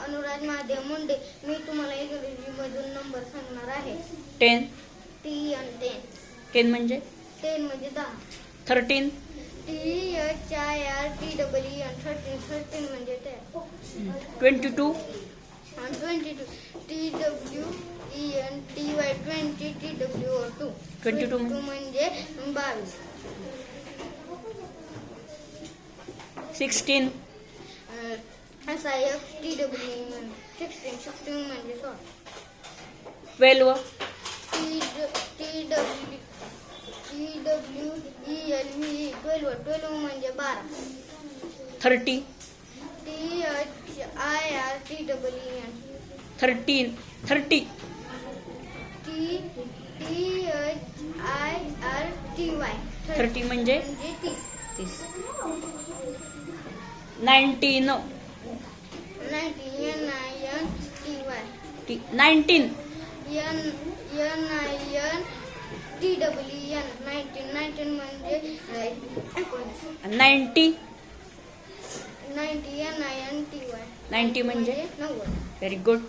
अनुराग महादेव मुंडे. मी तुम्हाला इंग्रजीमधून नंबर सांगणार आहे. 10. TN 10. 10 म्हणजे 10 म्हणजे 10. 13. THIRTEEN 13. 13 म्हणजे 10. 22. 22. TWENTY 20 TWO 22 म्हणजे 22. 16. SIF TW 16 म्हणजे 16. 12. TWELVE 12 म्हणजे 12. 30. THIRTEEN 13. 30. THIRTY 30 म्हणजे 30. 30. 19. 19 19. NINTWEN 19 म्हणजे 90. 90 NINTY 90 म्हणजे 90. Very good.